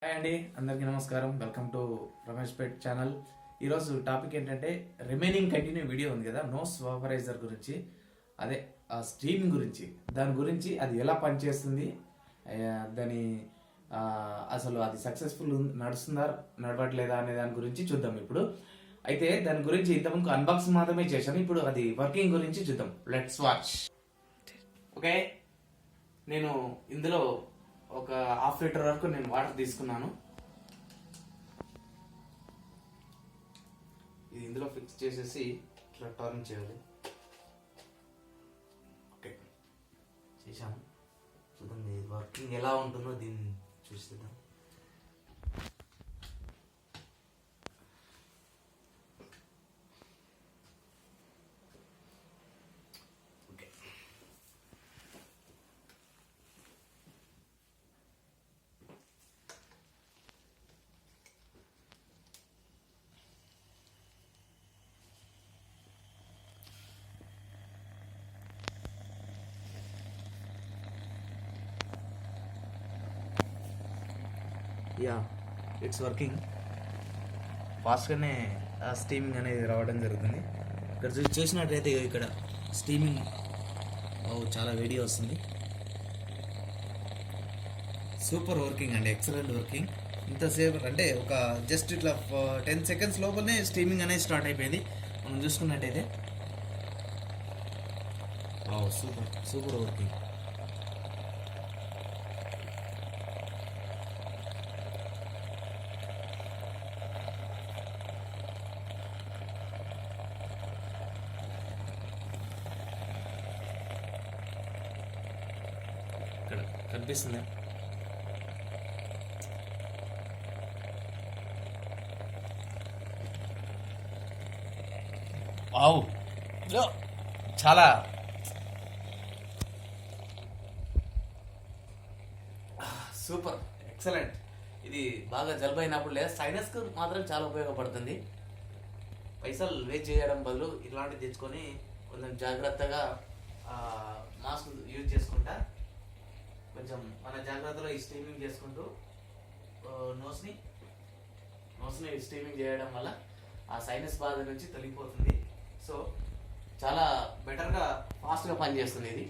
Hi అండి, అందరికీ నమస్కారం. Welcome to Ramesh pet channel. ఈరోజు టాపిక్ ఏంటంటే రిమైనింగ్ కంటిన్యూ వీడియో ఉంది కదా, నోస్ వాపరైజర్ గురించి, అదే ఆ స్టీమ్ గురించి, దాని గురించి అది ఎలా పనిచేస్తుంది, దాని అసలు అది సక్సెస్ఫుల్ నడుస్తుందా నడవట్లేదా అనే దాని గురించి చూద్దాం ఇప్పుడు. అయితే దాని గురించి ఇంతకుముందు అన్బాక్సింగ్ మాత్రమే చేశాను, ఇప్పుడు అది వర్కింగ్ గురించి చూద్దాం. Let's watch. ఓకే, నేను ఇందులో ఒక హాఫ్ లీటర్ వరకు నేను వాటర్ తీసుకున్నాను. ఇది ఇందులో ఫిక్స్ చేసేసి ఇట్లా టర్న్ చేయాలి. ఓకే, చేశాను. చూద్దాం ఇది వర్కింగ్ ఎలా ఉంటుందో దీన్ని చూసేద్దాం. Yeah, it's working. ఫాస్ట్గానే స్టీమింగ్ అనేది రావడం జరుగుతుంది. ఇక్కడ చూసినట్లయితే ఇక్కడ స్టీమింగ్ చాలా వేడి వస్తుంది. సూపర్ వర్కింగ్ అండి, ఎక్సలెంట్ వర్కింగ్. ఇంతసేపు అంటే ఒక జస్ట్ ఇట్లా 10 సెకండ్స్ లోపలనే స్టీమింగ్ అనేది స్టార్ట్ అయిపోయింది. మనం చూసుకున్నట్టయితే సూపర్ సూపర్ వర్కింగ్. ఇక్కడ కనిపిస్తుంది. వావ్, చాలా సూపర్ ఎక్సలెంట్. ఇది బాగా జలుబు అయినప్పుడు లేదా సైనస్కు మాత్రం చాలా ఉపయోగపడుతుంది. పైసలు వేస్ట్ చేయడం బదులు ఇట్లాంటివి తెచ్చుకొని కొంచెం జాగ్రత్తగా మాస్క్ యూజ్ చేసుకుంటా కొంచెం మన జాగ్రత్తలో ఈ స్టీమింగ్ చేసుకుంటూ నోస్ని స్టీమింగ్ చేయడం వల్ల ఆ సైనస్ బాధ నుంచి తొలగిపోతుంది. సో చాలా బెటర్గా ఫాస్ట్గా పనిచేస్తుంది ఇది.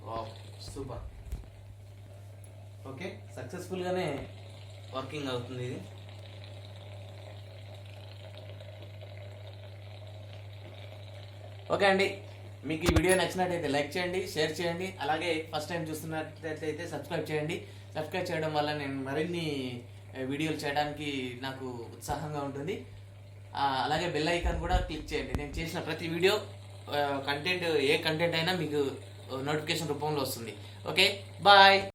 Wow, super. ఓకే, సక్సెస్ఫుల్గానే వర్కింగ్ అవుతుంది ఇది. ఓకే అండి, మీకు ఈ వీడియో నచ్చినట్టయితే లైక్ చేయండి, షేర్ చేయండి. అలాగే ఫస్ట్ టైం చూస్తున్నట్లయితే సబ్స్క్రైబ్ చేయండి. సబ్స్క్రైబ్ చేయడం వల్ల నేను మరిన్ని వీడియోలు చేయడానికి నాకు ఉత్సాహంగా ఉంటుంది. అలాగే బెల్ ఐకాన్ కూడా క్లిక్ చేయండి. నేను చేసిన ప్రతి వీడియో కంటెంట్, ఏ కంటెంట్ అయినా మీకు నోటిఫికేషన్ రూపంలో వస్తుంది. Okay, bye.